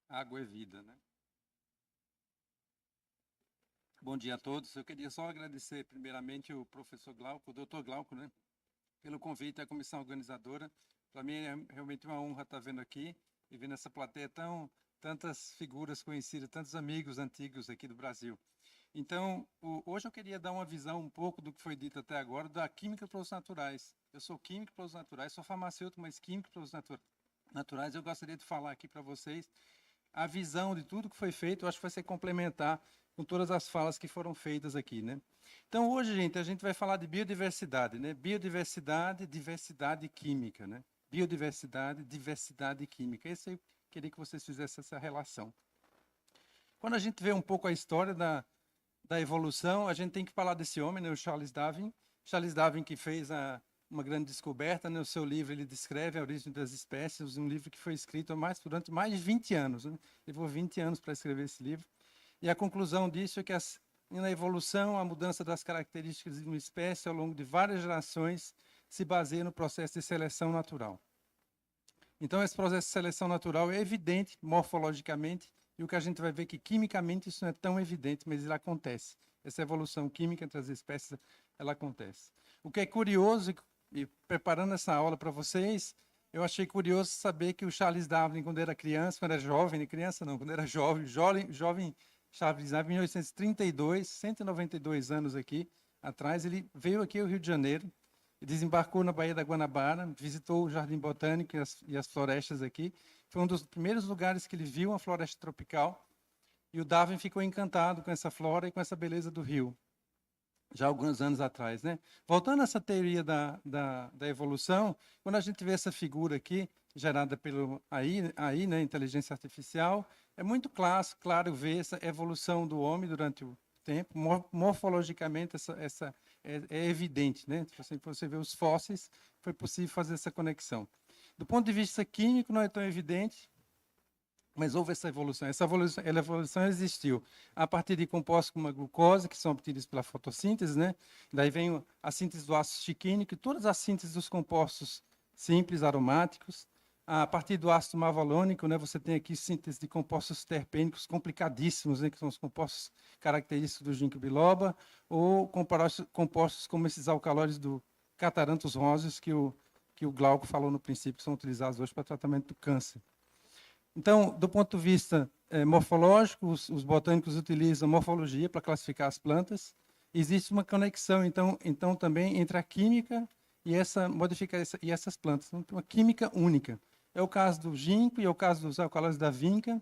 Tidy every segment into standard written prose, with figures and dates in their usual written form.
Água é vida, né? Bom dia a todos. Eu queria só agradecer primeiramente o professor Glauco, o doutor Glauco, né, pelo convite à comissão organizadora. Para mim é realmente uma honra estar vendo aqui e vendo essa plateia tantas figuras conhecidas, tantos amigos antigos aqui do Brasil. Então, hoje eu queria dar uma visão um pouco do que foi dito até agora da química para os naturais. Eu sou químico para os naturais, sou farmacêutico, mas químico para os naturais. Eu gostaria de falar aqui para vocês a visão de tudo que foi feito. Eu acho que vai ser complementar com todas as falas que foram feitas aqui, né? Então, hoje, gente, a gente vai falar de biodiversidade, né? Biodiversidade, diversidade química, né? Biodiversidade, diversidade química. Esse eu queria que vocês fizessem essa relação. Quando a gente vê um pouco a história da evolução, a gente tem que falar desse homem, né, o Charles Darwin. Charles Darwin que fez uma grande descoberta, no seu livro ele descreve a origem das espécies, um livro que foi escrito durante mais de 20 anos, né? Levou 20 anos para escrever esse livro. E a conclusão disso é que na evolução, a mudança das características de uma espécie ao longo de várias gerações se baseia no processo de seleção natural. Então, esse processo de seleção natural é evidente morfologicamente, e o que a gente vai ver é que quimicamente isso não é tão evidente, mas ele acontece. Essa evolução química entre as espécies, ela acontece. O que é curioso, e preparando essa aula para vocês, eu achei curioso saber que o Charles Darwin, quando era criança, quando era jovem, criança não, quando era jovem Charles Darwin, em 1832, 192 anos aqui atrás, ele veio aqui ao Rio de Janeiro, desembarcou na Baía da Guanabara, visitou o Jardim Botânico e as florestas aqui. Foi um dos primeiros lugares que ele viu uma floresta tropical. E o Darwin ficou encantado com essa flora e com essa beleza do rio, já há alguns anos atrás, né? Voltando a essa teoria da evolução, quando a gente vê essa figura aqui, gerada pelo AI, né, inteligência artificial, é muito claro ver essa evolução do homem durante o tempo. Morfologicamente, é evidente, né? Se você vê os fósseis, foi possível fazer essa conexão. Do ponto de vista químico, não é tão evidente, mas houve essa evolução. Essa evolução existiu a partir de compostos como a glucose, que são obtidos pela fotossíntese, né? Daí vem a síntese do ácido chiquínico, e todas as sínteses dos compostos simples, aromáticos. A partir do ácido malvalônico, né, você tem aqui síntese de compostos terpênicos complicadíssimos, né, que são os compostos característicos do ginkgo biloba, ou compostos como esses alcaloides do Catharanthus roseus, que o Glauco falou no princípio, que são utilizados hoje para tratamento do câncer. Então, do ponto de vista morfológico, os botânicos utilizam morfologia para classificar as plantas. Existe uma conexão, então também entre a química e essas plantas. Então, uma química única. É o caso do ginkgo e é o caso dos alcaloides da vinca,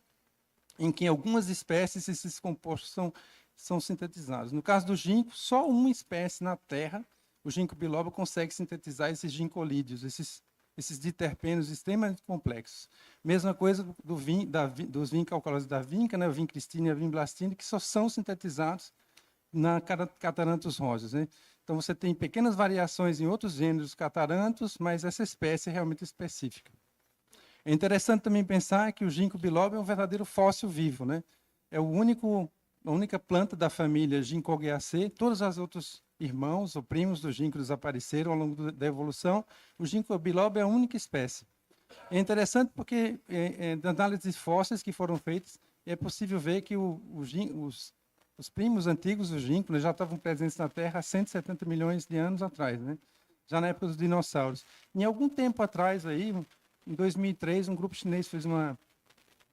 em que em algumas espécies esses compostos são sintetizados. No caso do ginkgo, só uma espécie na Terra, o ginkgo biloba, consegue sintetizar esses gincolídeos, esses diterpenos extremamente complexos. Mesma coisa dos vinca-alcaloides da vinca, né, o vincristina e a vinblastina, que só são sintetizados na Catharanthus roseus, né? Então, você tem pequenas variações em outros gêneros catarantos, mas essa espécie é realmente específica. É interessante também pensar que o ginkgo biloba é um verdadeiro fóssil vivo, né? É a única planta da família Ginkgoaceae. Todos os outros irmãos ou primos do ginkgo desapareceram ao longo da evolução. O ginkgo biloba é a única espécie. É interessante porque, das análises fósseis que foram feitas, é possível ver que os primos antigos do ginkgo, né, já estavam presentes na Terra há 170 milhões de anos atrás, né? Já na época dos dinossauros. Em algum tempo atrás, aí, em 2003, um grupo chinês fez uma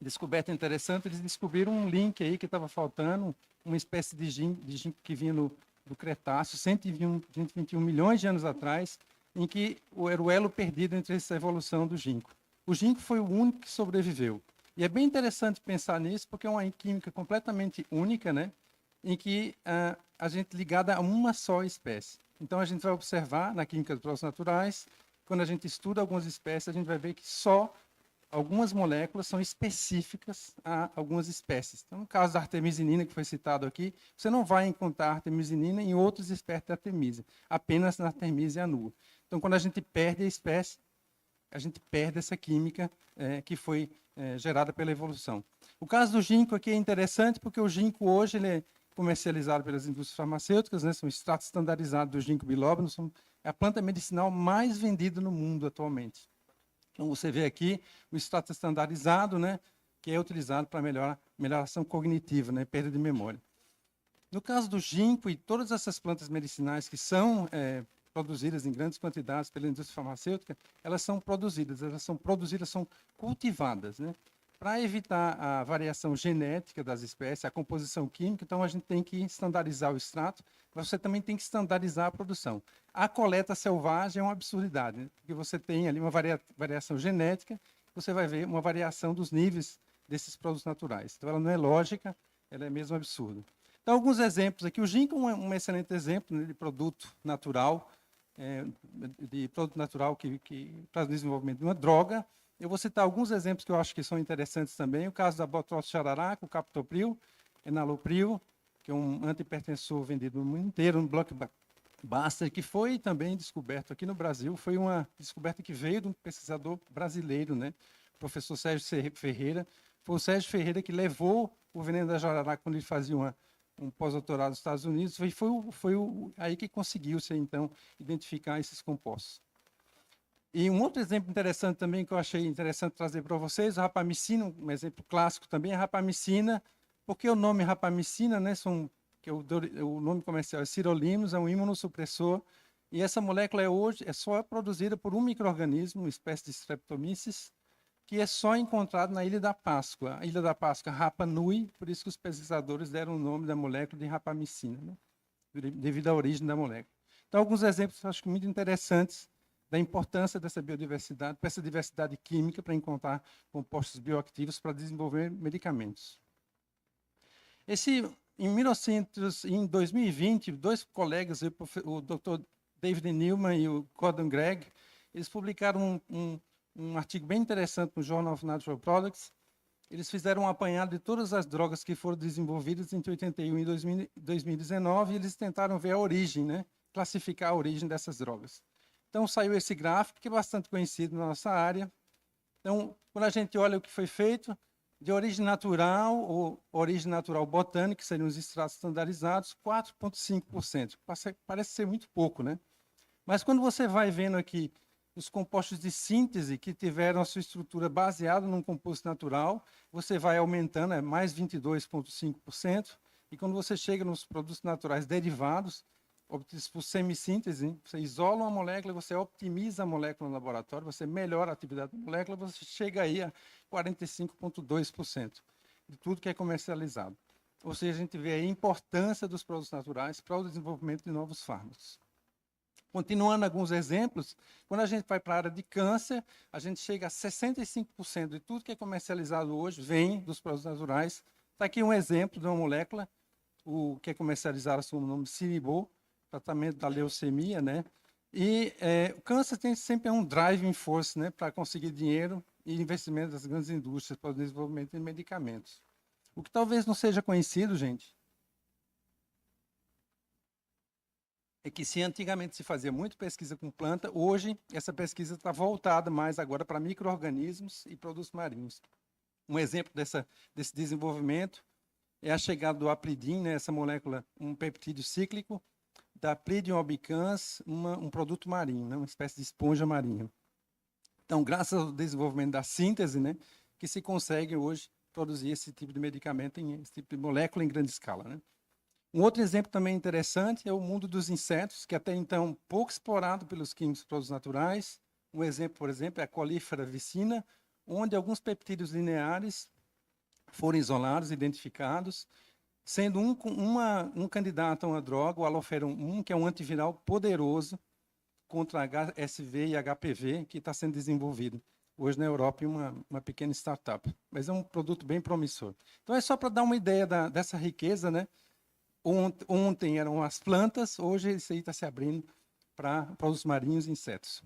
descoberta interessante. Eles descobriram um link aí que estava faltando, uma espécie de ginkgo que vinha do Cretáceo, 121 milhões de anos atrás, em que era o elo perdido entre essa evolução do ginkgo. O ginkgo foi o único que sobreviveu. E é bem interessante pensar nisso, porque é uma química completamente única, né? Em que a gente ligada a uma só espécie. Então, a gente vai observar na química dos processos naturais, quando a gente estuda algumas espécies, a gente vai ver que só algumas moléculas são específicas a algumas espécies. Então, no caso da artemisinina, que foi citado aqui, você não vai encontrar artemisinina em outras espécies de artemisia, apenas na artemisia anua. Então, quando a gente perde a espécie, a gente perde essa química que foi gerada pela evolução. O caso do ginkgo aqui é interessante, porque o ginkgo hoje ele é comercializado pelas indústrias farmacêuticas, né? São extratos estandarizados do ginkgo biloba, é a planta medicinal mais vendida no mundo atualmente. Então, você vê aqui o extrato estandarizado, né? que é utilizado para melhoração cognitiva, né, perda de memória. No caso do ginkgo e todas essas plantas medicinais que são produzidas em grandes quantidades pela indústria farmacêutica, elas são cultivadas, né? Para evitar a variação genética das espécies, a composição química, então a gente tem que estandarizar o extrato, mas você também tem que estandarizar a produção. A coleta selvagem é uma absurdidade, né? Porque você tem ali uma variação genética, você vai ver uma variação dos níveis desses produtos naturais. Então ela não é lógica, ela é mesmo absurda. Então, alguns exemplos aqui. O ginkgo é um excelente exemplo, né, de produto natural, que traz o desenvolvimento de uma droga. Eu vou citar alguns exemplos que eu acho que são interessantes também. O caso da botrose chararaca, o captopril, enalapril, que é um antihipertensor vendido no mundo inteiro, um blockbuster, que foi também descoberto aqui no Brasil. Foi uma descoberta que veio de um pesquisador brasileiro, né? O professor Sérgio Ferreira. Foi o Sérgio Ferreira que levou o veneno da jararaca quando ele fazia um pós-doutorado nos Estados Unidos, foi aí que conseguiu-se, então, identificar esses compostos. E um outro exemplo interessante também, que eu achei interessante trazer para vocês, a rapamicina, um exemplo clássico também, a rapamicina. Por que o nome rapamicina, né? O nome comercial é sirolimus, é um imunossupressor, e essa molécula hoje só produzida por um micro-organismo, uma espécie de Streptomyces, que é só encontrado na Ilha da Páscoa. A Ilha da Páscoa, Rapa Nui, por isso que os pesquisadores deram o nome da molécula de rapamicina, né? Devido à origem da molécula. Então, alguns exemplos eu acho muito interessantes da importância dessa biodiversidade, dessa diversidade química para encontrar compostos bioativos para desenvolver medicamentos. Em 2020, dois colegas, o Dr. David Newman e o Gordon Gregg, eles publicaram um artigo bem interessante no Journal of Natural Products. Eles fizeram um apanhado de todas as drogas que foram desenvolvidas entre 81 e 2019 e eles tentaram ver a origem, né? Classificar a origem dessas drogas. Então, saiu esse gráfico, que é bastante conhecido na nossa área. Então, quando a gente olha o que foi feito, de origem natural ou origem natural botânica, que seriam os extratos estandarizados, 4,5%. Parece ser muito pouco, né? Mas quando você vai vendo aqui os compostos de síntese que tiveram a sua estrutura baseada num composto natural, você vai aumentando, mais 22,5%, e quando você chega nos produtos naturais derivados, obtidos por semissíntese, você isola uma molécula, você optimiza a molécula no laboratório, você melhora a atividade da molécula, você chega aí a 45,2% de tudo que é comercializado. Ou seja, a gente vê a importância dos produtos naturais para o desenvolvimento de novos fármacos. Continuando alguns exemplos, quando a gente vai para a área de câncer, a gente chega a 65% de tudo que é comercializado hoje vem dos produtos naturais. Está aqui um exemplo de uma molécula, o que é comercializado sob o nome Cinibol, tratamento da leucemia, né? E o câncer tem sempre um driving force, né, para conseguir dinheiro e investimento das grandes indústrias para o desenvolvimento de medicamentos. O que talvez não seja conhecido, gente, é que se antigamente se fazia muito pesquisa com planta, hoje essa pesquisa está voltada mais agora para micro-organismos e produtos marinhos. Um exemplo desse desenvolvimento é a chegada do apridin, né, essa molécula, um peptídeo cíclico, da Pridium albicans, um produto marinho, né, uma espécie de esponja marinha. Então, graças ao desenvolvimento da síntese, né, que se consegue hoje produzir esse tipo de medicamento, esse tipo de molécula em grande escala, né? Um outro exemplo também interessante é o mundo dos insetos, que até então pouco explorado pelos químicos produtos naturais. Um exemplo, por exemplo, é a Colífera vicina, onde alguns peptídeos lineares foram isolados, identificados, sendo um candidato a uma droga, o Aloferum 1, que é um antiviral poderoso contra HSV e HPV, que está sendo desenvolvido hoje na Europa em uma pequena startup. Mas é um produto bem promissor. Então, é só para dar uma ideia dessa riqueza, né? Ontem eram as plantas, hoje isso aí está se abrindo para os marinhos e insetos.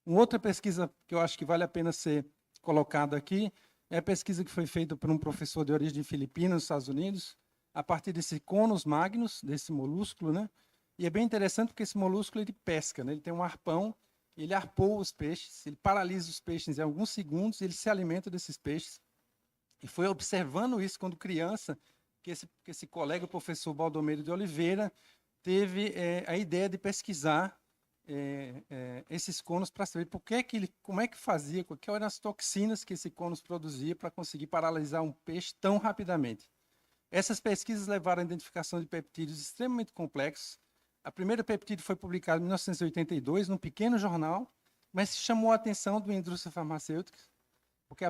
Uma outra pesquisa que eu acho que vale a pena ser colocada aqui é a pesquisa que foi feita por um professor de origem filipina nos Estados Unidos, a partir desse Conus magnus, desse molúsculo, né? E é bem interessante porque esse molúsculo ele pesca, né? Ele tem um arpão, ele arpoa os peixes, ele paralisa os peixes em alguns segundos, e ele se alimenta desses peixes. E foi observando isso quando criança, que esse colega, o professor Baldomero de Oliveira, teve a ideia de pesquisar esses conos para saber como é que fazia, quais eram as toxinas que esse conos produzia para conseguir paralisar um peixe tão rapidamente. Essas pesquisas levaram à identificação de peptídeos extremamente complexos. A primeira peptídeo foi publicada em 1982, num pequeno jornal, mas chamou a atenção da indústria farmacêutica, porque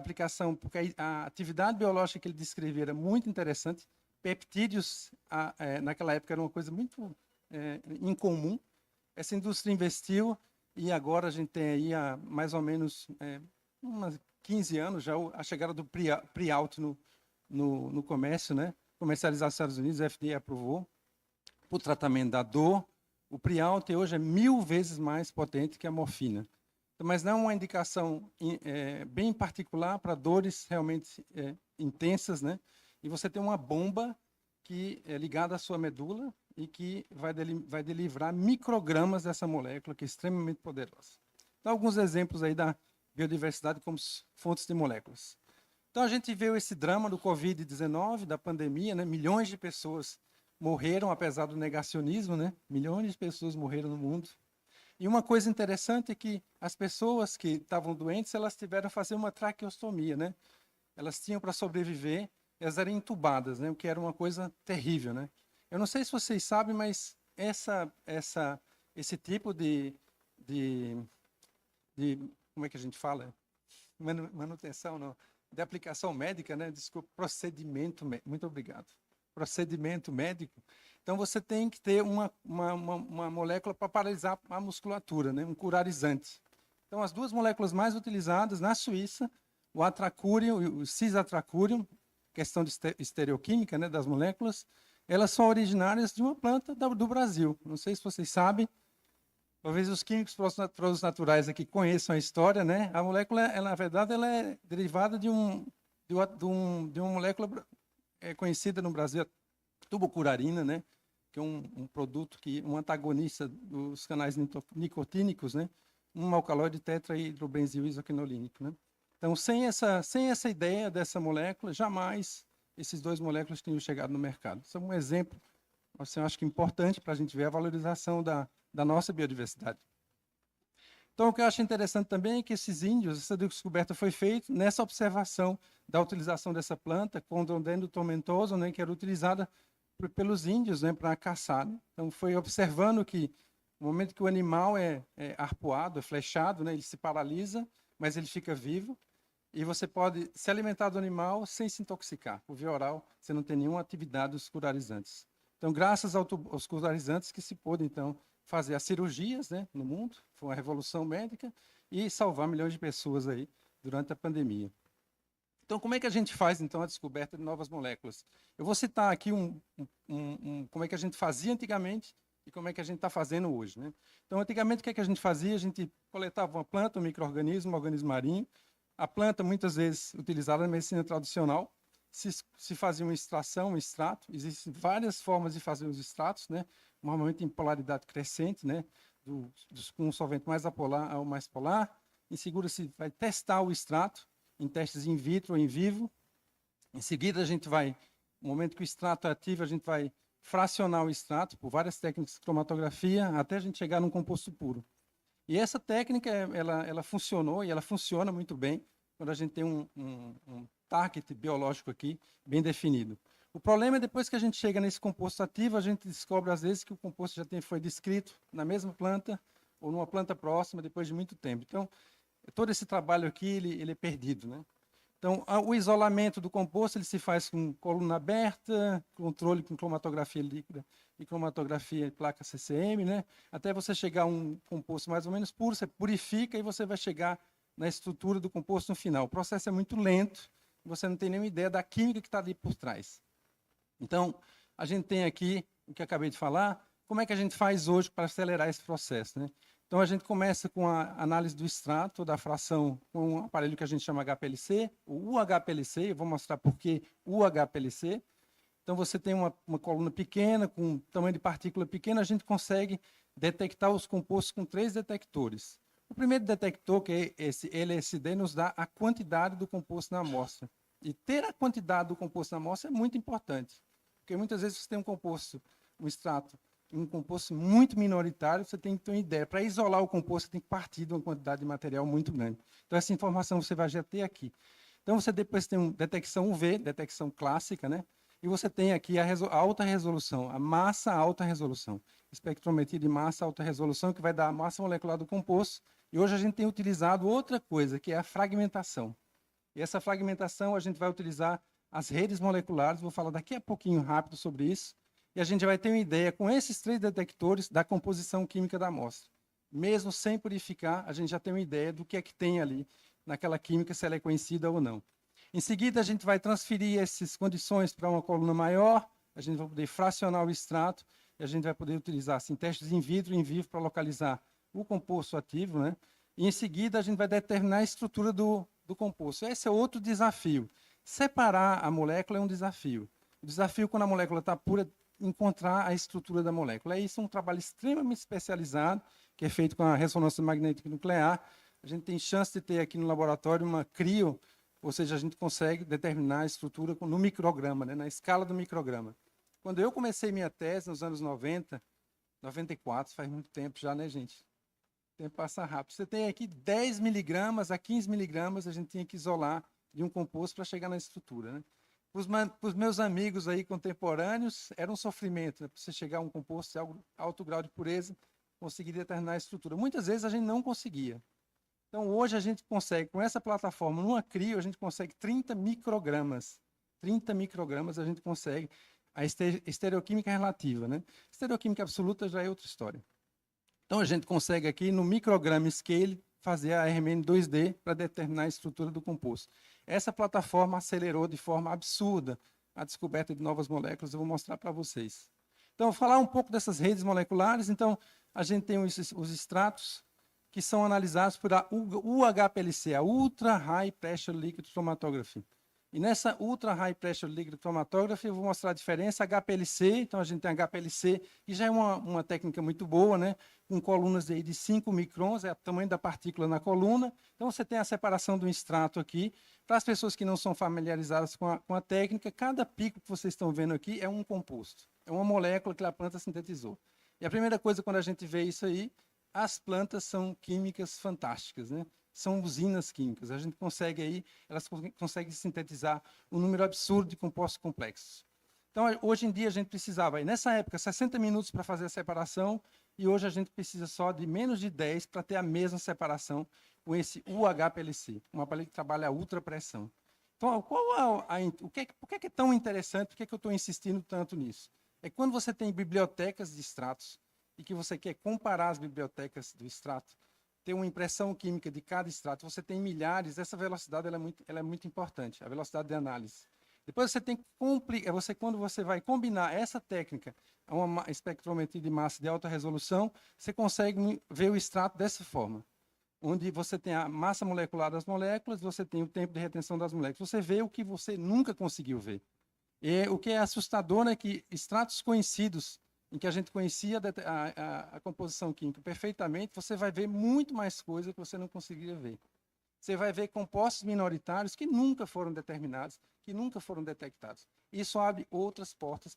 a atividade biológica que ele descrevia era muito interessante. Peptídeos, naquela época, era uma coisa muito incomum. Essa indústria investiu e agora a gente tem aí há mais ou menos uns 15 anos já a chegada do Pre-Out no comércio, né? Comercializado nos Estados Unidos, a FDA aprovou, para o tratamento da dor. O Prialt hoje é 1000 vezes mais potente que a morfina. Mas não é uma indicação bem particular para dores realmente intensas, né? E você tem uma bomba que é ligada à sua medula e que vai deliverar microgramas dessa molécula, que é extremamente poderosa. Então, alguns exemplos aí da biodiversidade como fontes de moléculas. Então, a gente viu esse drama do Covid-19, da pandemia, né? Milhões de pessoas morreram, apesar do negacionismo, né? Milhões de pessoas morreram no mundo. E uma coisa interessante é que as pessoas que estavam doentes, elas tiveram que fazer uma traqueostomia, né? Elas tinham para sobreviver, elas eram entubadas, né? O que era uma coisa terrível, né? Eu não sei se vocês sabem, mas esse tipo de como é que a gente fala? Manutenção, não. De aplicação médica, né? Desculpa, procedimento, muito obrigado. Procedimento médico. Então, você tem que ter uma molécula para paralisar a musculatura, né? Um curarizante. Então, as duas moléculas mais utilizadas na Suíça, o atracurium e o cisatracurium, questão de estereoquímica, né, das moléculas, elas são originárias de uma planta do Brasil. Não sei se vocês sabem, talvez os químicos produtos naturais aqui conheçam a história, né? A molécula, na verdade, ela é derivada de uma molécula conhecida no Brasil, tubocurarina, né? Que é um produto um antagonista dos canais nicotínicos, né? Um alcaloide tetrahidrobenzil isoquinolínico, né? Então, sem essa ideia dessa molécula, jamais esses dois moléculas tinham chegado no mercado. Isso é um exemplo, assim, eu acho que importante para a gente ver a valorização da nossa biodiversidade. Então, o que eu acho interessante também é que esses índios, essa descoberta foi feita nessa observação da utilização dessa planta, Condrodendron tomentoso, né, que era utilizada pelos índios, né, para caçar. Né? Então, foi observando que no momento que o animal é arpoado, é flechado, né, ele se paralisa, mas ele fica vivo, e você pode se alimentar do animal sem se intoxicar. Por via oral, você não tem nenhuma atividade dos curarizantes. Então, graças aos curarizantes que se pôde, então, fazer as cirurgias, né, no mundo, foi uma revolução médica, e salvar milhões de pessoas aí durante a pandemia. Então, como é que a gente faz, então, a descoberta de novas moléculas? Eu vou citar aqui como é que a gente fazia antigamente e como é que a gente está fazendo hoje. Né? Então, antigamente, o que é que a gente fazia? A gente coletava uma planta, um micro-organismo, um organismo marinho. A planta, muitas vezes, utilizada na medicina tradicional, se fazia uma extração, um extrato. Existem várias formas de fazer os extratos, né? Normalmente em polaridade crescente, né? Com um solvente mais apolar ao mais polar. Em seguida, se vai testar o extrato em testes in vitro ou in vivo. Em seguida, a gente vai, no momento que o extrato é ativo, a gente vai fracionar o extrato por várias técnicas de cromatografia até a gente chegar num composto puro. E essa técnica, ela funcionou e ela funciona muito bem quando a gente tem um target biológico aqui bem definido. O problema é depois que a gente chega nesse composto ativo, a gente descobre às vezes que o composto já foi descrito na mesma planta ou numa planta próxima depois de muito tempo. Então, todo esse trabalho aqui, ele é perdido, né? Então, o isolamento do composto ele se faz com coluna aberta, controle com cromatografia líquida e cromatografia em placa CCM, né? Até você chegar a um composto mais ou menos puro, você purifica e você vai chegar na estrutura do composto no final. O processo é muito lento, você não tem nenhuma ideia da química que está ali por trás. Então, a gente tem aqui, o que eu acabei de falar, como é que a gente faz hoje para acelerar esse processo, né? Então, a gente começa com a análise do extrato, da fração, com um aparelho que a gente chama HPLC, o UHPLC, eu vou mostrar por que UHPLC. Então, você tem uma coluna pequena, com tamanho de partícula pequena, a gente consegue detectar os compostos com 3 detectores. O primeiro detector, que é esse LSD, nos dá a quantidade do composto na amostra. E ter a quantidade do composto na amostra é muito importante, porque muitas vezes você tem um composto, um extrato, um composto muito minoritário, você tem que ter uma ideia. Para isolar o composto, você tem que partir de uma quantidade de material muito grande. Então, essa informação você vai já ter aqui. Então, você depois tem uma detecção UV, detecção clássica, né? E você tem aqui a alta resolução, a massa alta resolução. Espectrometria de massa alta resolução, que vai dar a massa molecular do composto. E hoje a gente tem utilizado outra coisa, que é a fragmentação. E essa fragmentação a gente vai utilizar as redes moleculares, vou falar daqui a pouquinho rápido sobre isso, e a gente vai ter uma ideia, com esses 3 detectores, da composição química da amostra. Mesmo sem purificar, a gente já tem uma ideia do que é que tem ali naquela química, se ela é conhecida ou não. Em seguida, a gente vai transferir essas condições para uma coluna maior, a gente vai poder fracionar o extrato, e a gente vai poder utilizar assim, testes in vitro e in vivo para localizar o composto ativo, né? E em seguida, a gente vai determinar a estrutura do composto. Esse é outro desafio. Separar a molécula é um desafio. O desafio, quando a molécula está pura, é encontrar a estrutura da molécula. Isso é um trabalho extremamente especializado, que é feito com a ressonância magnética nuclear. A gente tem chance de ter aqui no laboratório uma CRIO, ou seja, a gente consegue determinar a estrutura no micrograma, né, na escala do micrograma. Quando eu comecei minha tese, nos anos 90, 94, faz muito tempo já, né, gente? O tempo passa rápido. Você tem aqui 10 miligramas a 15 miligramas, a gente tinha que isolar de um composto para chegar na estrutura, né? Para os meus amigos aí contemporâneos, era um sofrimento, né? Para você chegar a um composto de alto grau de pureza, conseguir determinar a estrutura. Muitas vezes a gente não conseguia. Então, hoje a gente consegue, com essa plataforma, numa CRIO, a gente consegue 30 microgramas. 30 microgramas a gente consegue a estereoquímica relativa, né? Estereoquímica absoluta já é outra história. Então, a gente consegue aqui, no micrograma scale, fazer a RMN 2D para determinar a estrutura do composto. Essa plataforma acelerou de forma absurda a descoberta de novas moléculas, eu vou mostrar para vocês. Então, vou falar um pouco dessas redes moleculares. Então, a gente tem os extratos que são analisados por a UHPLC, a Ultra High Pressure Liquid Chromatography. E nessa Ultra High Pressure Liquid Chromatography, eu vou mostrar a diferença. HPLC, então a gente tem HPLC, que já é uma técnica muito boa, né? Com colunas de 5 microns, é o tamanho da partícula na coluna. Então você tem a separação do extrato aqui. Para as pessoas que não são familiarizadas com a técnica, cada pico que vocês estão vendo aqui é um composto. É uma molécula que a planta sintetizou. E a primeira coisa, quando a gente vê isso aí, as plantas são químicas fantásticas, né? São usinas químicas. A gente consegue aí, elas conseguem sintetizar um número absurdo de compostos complexos. Então, hoje em dia, a gente precisava, nessa época, 60 minutos para fazer a separação, e hoje a gente precisa só de menos de 10 para ter a mesma separação com esse UHPLC, um aparelho que trabalha a ultrapressão. Então, por que é tão interessante, por que eu estou insistindo tanto nisso? É quando você tem bibliotecas de extratos e que você quer comparar as bibliotecas do extrato, ter uma impressão química de cada extrato, você tem milhares, essa velocidade ela é muito importante, a velocidade de análise. Depois você tem que quando você vai combinar essa técnica a uma espectrometria de massa de alta resolução, você consegue ver o extrato dessa forma, onde você tem a massa molecular das moléculas, você tem o tempo de retenção das moléculas, você vê o que você nunca conseguiu ver. E o que é assustador é que extratos conhecidos, em que a gente conhecia a composição química perfeitamente, você vai ver muito mais coisa que você não conseguiria ver. Você vai ver compostos minoritários que nunca foram determinados, que nunca foram detectados. Isso abre outras portas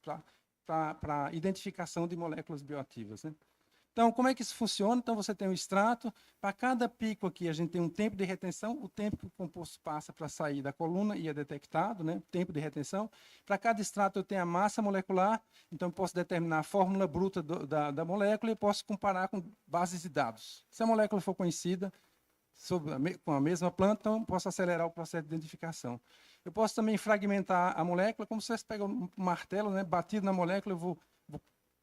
para a identificação de moléculas bioativas, né? Então, como é que isso funciona? Então, você tem um extrato, para cada pico aqui a gente tem um tempo de retenção, o tempo que o composto passa para sair da coluna e é detectado, né? Tempo de retenção. Para cada extrato eu tenho a massa molecular, então eu posso determinar a fórmula bruta da molécula e posso comparar com bases de dados. Se a molécula for conhecida com a mesma planta, então eu posso acelerar o processo de identificação. Eu posso também fragmentar a molécula, como se você pega um martelo, né? Batido na molécula, eu vou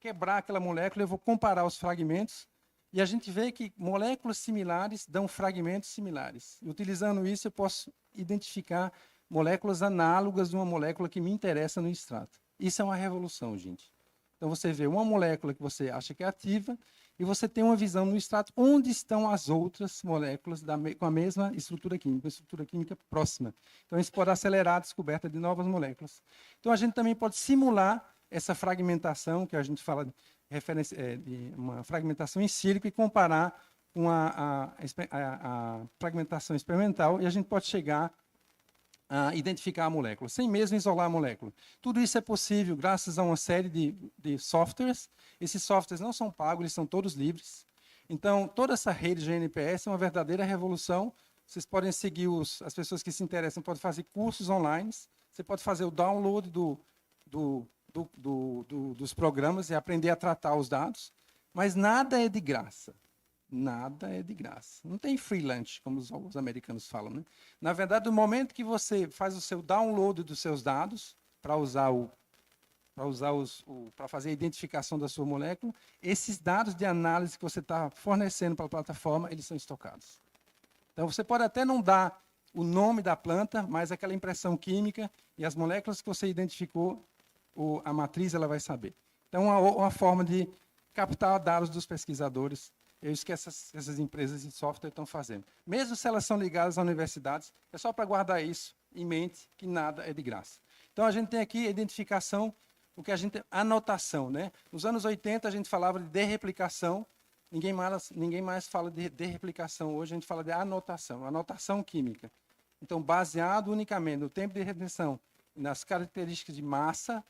quebrar aquela molécula, eu vou comparar os fragmentos, e a gente vê que moléculas similares dão fragmentos similares. E, utilizando isso, eu posso identificar moléculas análogas de uma molécula que me interessa no extrato. Isso é uma revolução, gente. Então, você vê uma molécula que você acha que é ativa, e você tem uma visão no extrato onde estão as outras moléculas com a mesma estrutura química próxima. Então, isso pode acelerar a descoberta de novas moléculas. Então, a gente também pode simular essa fragmentação, que a gente fala de uma fragmentação em sílico, e comparar com a fragmentação experimental, e a gente pode chegar identificar a molécula, sem mesmo isolar a molécula. Tudo isso é possível graças a uma série de softwares. Esses softwares não são pagos, eles são todos livres. Então, toda essa rede GNPS é uma verdadeira revolução. Vocês podem seguir as pessoas que se interessam, podem fazer cursos online. Você pode fazer o download dos programas e aprender a tratar os dados. Mas nada é de graça. Nada é de graça. Não tem free lunch, como os americanos falam, né? Na verdade, no momento que você faz o seu download dos seus dados para fazer a identificação da sua molécula, esses dados de análise que você está fornecendo para a plataforma, eles são estocados. Então, você pode até não dar o nome da planta, mas aquela impressão química e as moléculas que você identificou, a matriz ela vai saber. Então, uma forma de captar dados dos pesquisadores. É isso que essas empresas de software estão fazendo. Mesmo se elas são ligadas a universidades, é só para guardar isso em mente, que nada é de graça. Então, a gente tem aqui a identificação, anotação, né? Nos anos 80, a gente falava de derreplicação, ninguém mais fala de derreplicação. Hoje, a gente fala de anotação química. Então, baseado unicamente no tempo de retenção, nas características de massa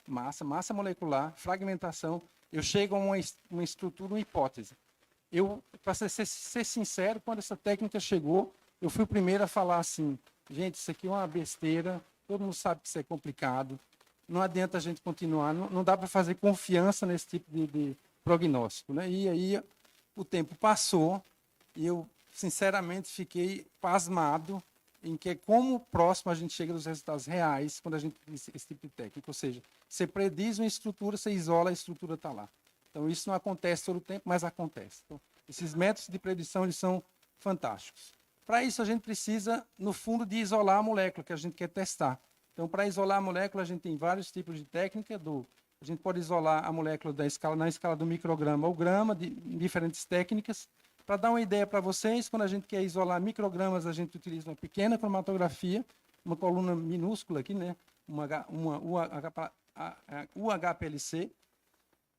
molecular, fragmentação, eu chego a uma estrutura, uma hipótese. Para ser sincero, quando essa técnica chegou, eu fui o primeiro a falar assim, gente, isso aqui é uma besteira, todo mundo sabe que isso é complicado, não adianta a gente continuar, não dá para fazer confiança nesse tipo de prognóstico, né? E aí o tempo passou e eu, sinceramente, fiquei pasmado em que como próximo a gente chega dos resultados reais quando a gente usa esse tipo de técnica. Ou seja, você prediz uma estrutura, você isola, a estrutura está lá. Então, isso não acontece todo o tempo, mas acontece. Então, esses métodos de predição eles são fantásticos. Para isso, a gente precisa, no fundo, de isolar a molécula que a gente quer testar. Então, para isolar a molécula, a gente tem vários tipos de técnica. A gente pode isolar a molécula na escala do micrograma ou grama, de diferentes técnicas. Para dar uma ideia para vocês, quando a gente quer isolar microgramas, a gente utiliza uma pequena cromatografia, uma coluna minúscula aqui, né? uma UHPLC.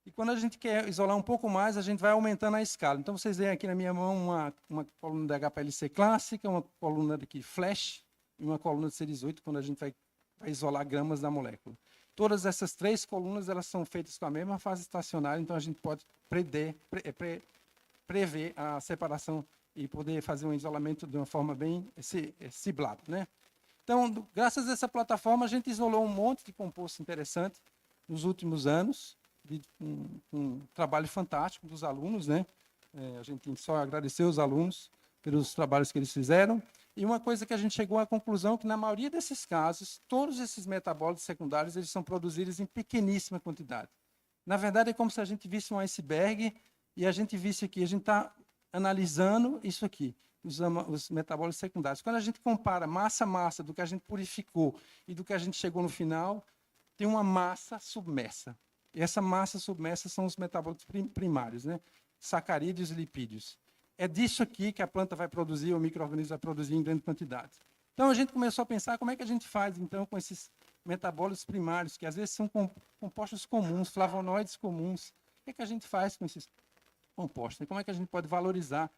E quando a gente quer isolar um pouco mais, a gente vai aumentando a escala. Então, vocês veem aqui na minha mão uma coluna da HPLC clássica, uma coluna aqui flash e uma coluna de C18, quando a gente vai isolar gramas da molécula. Todas essas três colunas elas são feitas com a mesma fase estacionária, então a gente pode prever a separação e poder fazer um isolamento de uma forma bem ciblada, né? Então, graças a essa plataforma, a gente isolou um monte de composto interessante nos últimos anos, um trabalho fantástico dos alunos, né? A gente tem que só agradecer os alunos pelos trabalhos que eles fizeram. E uma coisa que a gente chegou à conclusão que, na maioria desses casos, todos esses metabólitos secundários eles são produzidos em pequeníssima quantidade. Na verdade, é como se a gente visse um iceberg e a gente visse aqui, a gente está analisando isso aqui, os metabólitos secundários. Quando a gente compara massa do que a gente purificou e do que a gente chegou no final, tem uma massa submersa. E essa massa submersa são os metabólitos primários, né? Sacarídeos e lipídios. É disso aqui que a planta vai produzir, o micro-organismo vai produzir em grande quantidade. Então, a gente começou a pensar como é que a gente faz, então, com esses metabólitos primários, que às vezes são compostos comuns, flavonoides comuns. O que é que a gente faz com esses compostos? Como é que a gente pode valorizar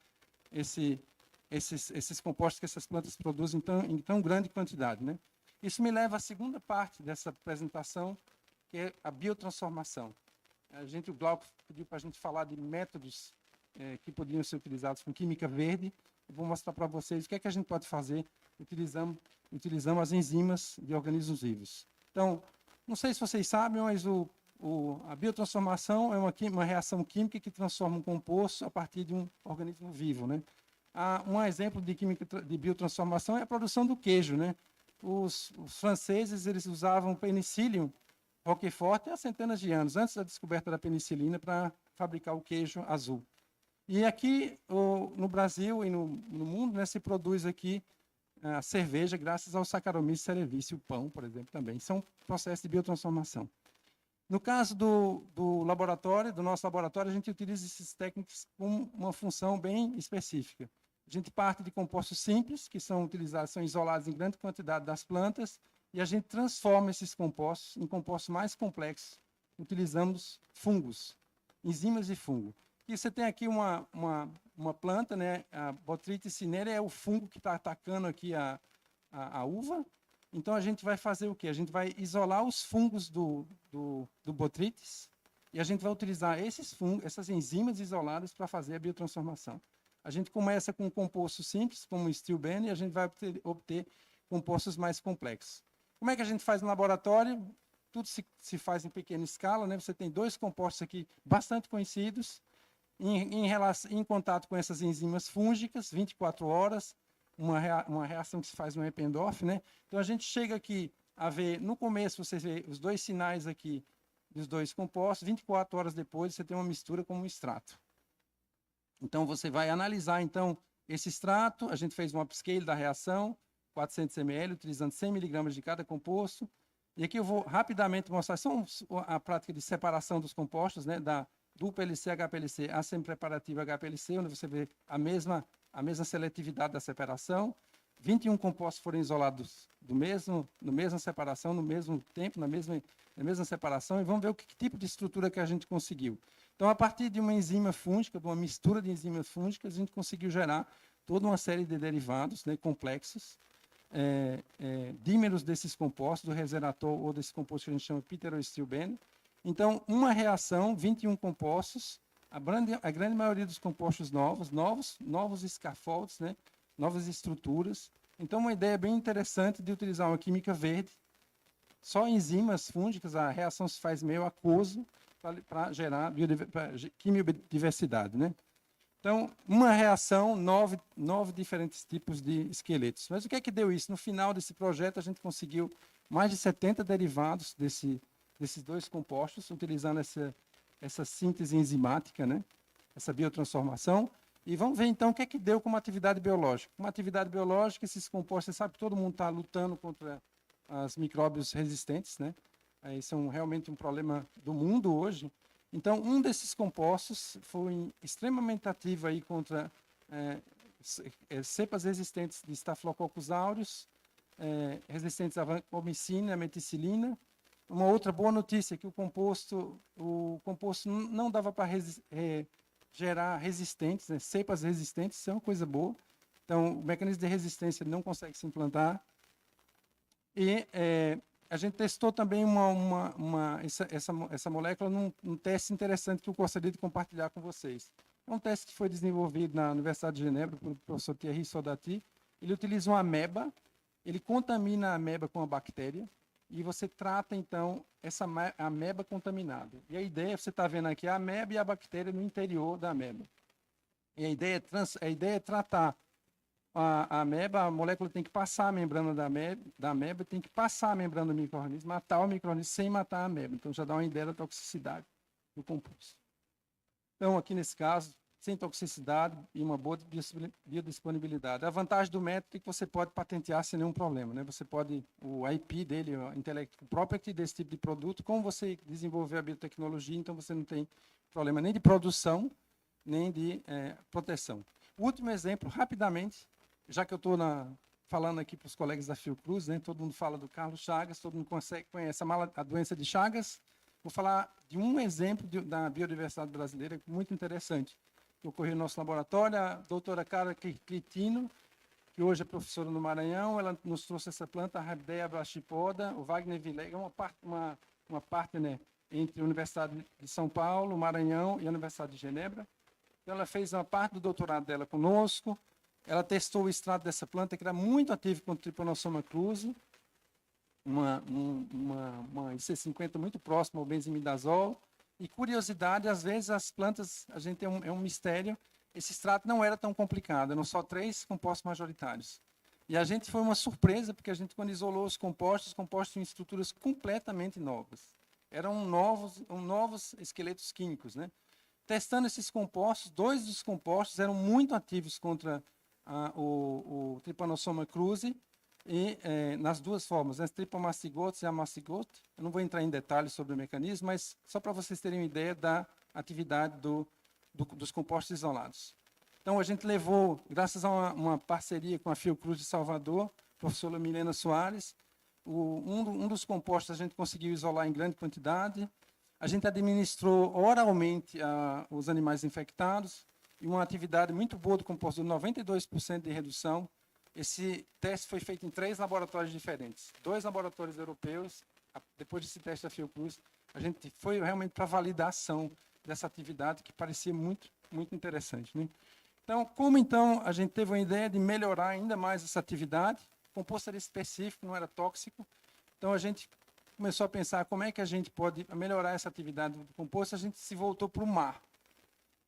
esses compostos que essas plantas produzem em tão grande quantidade, né? Isso me leva à segunda parte dessa apresentação, que é a biotransformação. O Glauco pediu para a gente falar de métodos que podiam ser utilizados com química verde. Eu vou mostrar para vocês o que é que a gente pode fazer utilizando as enzimas de organismos vivos. Então, não sei se vocês sabem, mas a biotransformação é uma reação química que transforma um composto a partir de um organismo vivo, né? Um exemplo de biotransformação é a produção do queijo, né? Os franceses eles usavam penicillium Roquefort há centenas de anos, antes da descoberta da penicilina, para fabricar o queijo azul. E aqui, no Brasil e no mundo, né, se produz aqui a cerveja graças ao Saccharomyces cerevisiae, o pão, por exemplo, também. São processos de biotransformação. No caso do nosso laboratório, a gente utiliza esses técnicos com uma função bem específica. A gente parte de compostos simples, que são isolados em grande quantidade das plantas, e a gente transforma esses compostos em compostos mais complexos. Utilizamos fungos, enzimas de fungo. E você tem aqui uma planta, né? A Botrytis cinerea é o fungo que está atacando aqui a uva. Então, a gente vai fazer o quê? A gente vai isolar os fungos do botrytis e a gente vai utilizar esses fungos, essas enzimas isoladas para fazer a biotransformação. A gente começa com um composto simples, como o stilbene, e a gente vai obter compostos mais complexos. Como é que a gente faz no laboratório? Tudo se faz em pequena escala, né? Você tem 2 compostos aqui bastante conhecidos, em contato com essas enzimas fúngicas, 24 horas, uma reação que se faz no Eppendorf, né? Então, a gente chega aqui a ver, no começo, você vê os 2 sinais aqui dos 2 compostos, 24 horas depois, você tem uma mistura com um extrato. Então, você vai analisar, então, esse extrato, a gente fez um upscale da reação, 400 ml, utilizando 100 miligramas de cada composto. E aqui eu vou rapidamente mostrar só a prática de separação dos compostos, né, do PLC-HPLC à semi-preparativa HPLC, onde você vê a mesma seletividade da separação. 21 compostos foram isolados na mesma separação, no mesmo tempo, na mesma separação, e vamos ver o que tipo de estrutura que a gente conseguiu. Então, a partir de uma enzima fúngica, de uma mistura de enzimas fúngicas, a gente conseguiu gerar toda uma série de derivados, né, complexos, dímeros desses compostos, do resveratrol ou desse composto que a gente chama pteroestilbene. Então, uma reação, 21 compostos, a grande maioria dos compostos novos scaffolds, né, novas estruturas. Então, uma ideia bem interessante de utilizar uma química verde, só enzimas fúngicas, a reação se faz meio aquoso para gerar quimiodiversidade, né? Então, uma reação, 9 diferentes tipos de esqueletos. Mas o que é que deu isso? No final desse projeto, a gente conseguiu mais de 70 derivados desses 2 compostos, utilizando essa síntese enzimática, né? Essa biotransformação. E vamos ver, então, o que é que deu como atividade biológica. Uma atividade biológica, esses compostos, você sabe que todo mundo está lutando contra os micróbios resistentes, né? Isso é realmente um problema do mundo hoje. Então, um desses compostos foi extremamente ativo aí contra cepas resistentes de Staphylococcus aureus, resistentes à vancomicina, à meticilina. Uma outra boa notícia é que o composto não dava para gerar resistentes, né? Cepas resistentes, isso é uma coisa boa. Então, o mecanismo de resistência não consegue se implantar. E a gente testou também essa molécula num teste interessante que eu gostaria de compartilhar com vocês. É um teste que foi desenvolvido na Universidade de Genebra pelo professor Thierry Sodati. Ele utiliza uma ameba, ele contamina a ameba com a bactéria e você trata, então, essa ameba contaminada. E a ideia, você está vendo aqui, a ameba e a bactéria no interior da ameba. E a ideia é tratar a ameba, a molécula tem que passar a membrana da ameba, tem que passar a membrana do micro-organismo, matar o micro-organismo sem matar a ameba. Então, já dá uma ideia da toxicidade do composto. Então, aqui nesse caso, sem toxicidade e uma boa biodisponibilidade. A vantagem do método é que você pode patentear sem nenhum problema, né? Você pode, o IP dele, o property desse tipo de produto, como você desenvolver a biotecnologia, então você não tem problema nem de produção, nem de proteção. O último exemplo, rapidamente, já que eu estou falando aqui para os colegas da Fiocruz, né? Todo mundo fala do Carlos Chagas, todo mundo conhece a doença de Chagas. Vou falar de um exemplo da biodiversidade brasileira muito interessante, que ocorreu no nosso laboratório. A doutora Carla Critino, que hoje é professora no Maranhão, ela nos trouxe essa planta, a Rhabdea brachipoda. O Wagner Vilega, uma partner entre a Universidade de São Paulo, o Maranhão e a Universidade de Genebra. Então, ela fez uma parte do doutorado dela conosco. Ela testou o extrato dessa planta, que era muito ativo contra o Trypanosoma cruzi, uma IC50 muito próxima ao benzimidazol. E curiosidade, às vezes as plantas, a gente é um mistério, esse extrato não era tão complicado, eram só 3 compostos majoritários. E a gente foi uma surpresa, porque a gente, quando isolou os compostos em estruturas completamente novas. Eram novos esqueletos químicos, né? Testando esses compostos, 2 dos compostos eram muito ativos contra o Trypanosoma cruzi, e nas 2 formas, né, Trypomastigotes e Amastigote. Eu não vou entrar em detalhes sobre o mecanismo, mas só para vocês terem uma ideia da atividade dos compostos isolados. Então, a gente levou, graças a uma parceria com a Fiocruz de Salvador, professora Milena Soares, um dos compostos a gente conseguiu isolar em grande quantidade. A gente administrou oralmente os animais infectados, e uma atividade muito boa do composto, de 92% de redução Esse teste foi feito em 3 laboratórios diferentes. 2 laboratórios europeus. Depois desse teste da Fiocruz, a gente foi realmente para a validação dessa atividade, que parecia muito, muito interessante, né? Então, como então a gente teve uma ideia de melhorar ainda mais essa atividade, o composto era específico, não era tóxico, então a gente começou a pensar como é que a gente pode melhorar essa atividade do composto, a gente se voltou para o mar.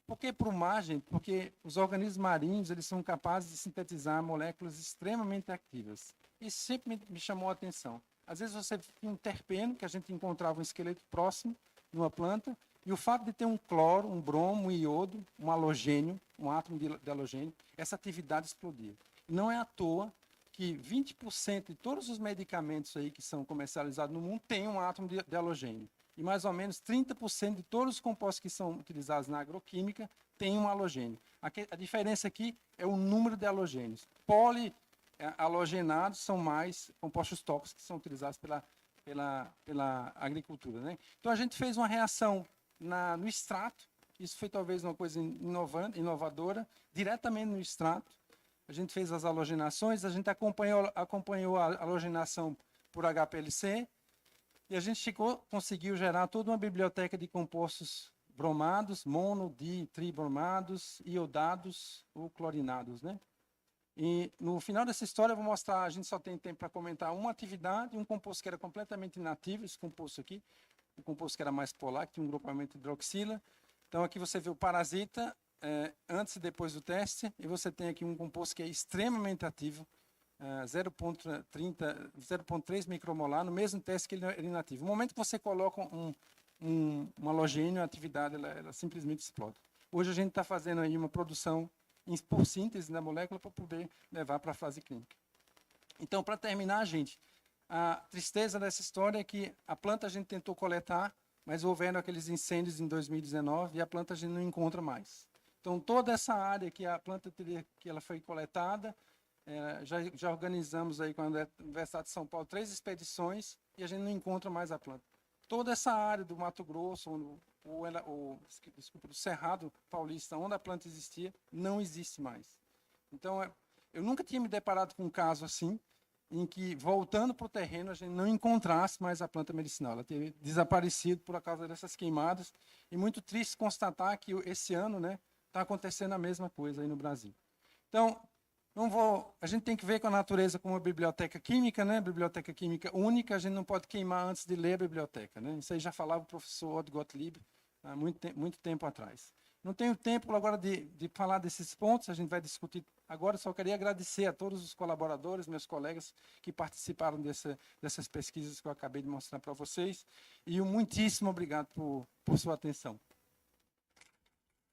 Por que para o mar, gente? Porque os organismos marinhos, eles são capazes de sintetizar moléculas extremamente ativas. Isso sempre me chamou a atenção. Às vezes você tinha um terpeno, que a gente encontrava um esqueleto próximo numa planta, e o fato de ter um cloro, um bromo, um iodo, um halogênio, um átomo de halogênio, essa atividade explodia. Não é à toa que 20% de todos os medicamentos aí que são comercializados no mundo têm um átomo de halogênio. E mais ou menos 30% de todos os compostos que são utilizados na agroquímica têm um halogênio. A diferença aqui é o número de halogênios. Polialogenados são mais compostos tóxicos que são utilizados pela agricultura, né? Então, a gente fez uma reação no extrato. Isso foi talvez uma coisa inovadora, diretamente no extrato. A gente fez as halogenações, a gente acompanhou a halogenação por HPLC, e a gente conseguiu gerar toda uma biblioteca de compostos bromados, mono, di, tribromados, iodados ou clorinados, né? E no final dessa história eu vou mostrar, a gente só tem tempo para comentar uma atividade, um composto que era completamente inativo, esse composto aqui, um composto que era mais polar, que tinha um grupamento de hidroxila. Então aqui você vê o parasita antes e depois do teste, e você tem aqui um composto que é extremamente ativo, 0,3 micromolar, no mesmo teste que ele é inativo. No momento que você coloca um halogênio, a atividade ela simplesmente explode. Hoje a gente está fazendo aí uma produção por síntese da molécula para poder levar para a fase clínica. Então, para terminar, gente, a tristeza dessa história é que a planta a gente tentou coletar, mas houveram aqueles incêndios em 2019 e a planta a gente não encontra mais. Então, toda essa área que a planta que ela foi coletada, já organizamos aí com a Universidade de São Paulo 3 expedições e a gente não encontra mais a planta. Toda essa área do Mato Grosso, do Cerrado Paulista, onde a planta existia, não existe mais. Então, eu nunca tinha me deparado com um caso assim, em que, voltando para o terreno, a gente não encontrasse mais a planta medicinal. Ela teria desaparecido por causa dessas queimadas. E muito triste constatar que esse ano, né, está acontecendo a mesma coisa aí no Brasil. Então, a gente tem que ver com a natureza como uma biblioteca química, né? Biblioteca química única, a gente não pode queimar antes de ler a biblioteca, né? Isso aí já falava o professor Otto Gottlieb há muito tempo atrás. Não tenho tempo agora de falar desses pontos, a gente vai discutir agora. Só queria agradecer a todos os colaboradores, meus colegas que participaram dessas pesquisas que eu acabei de mostrar para vocês. E muitíssimo obrigado por sua atenção.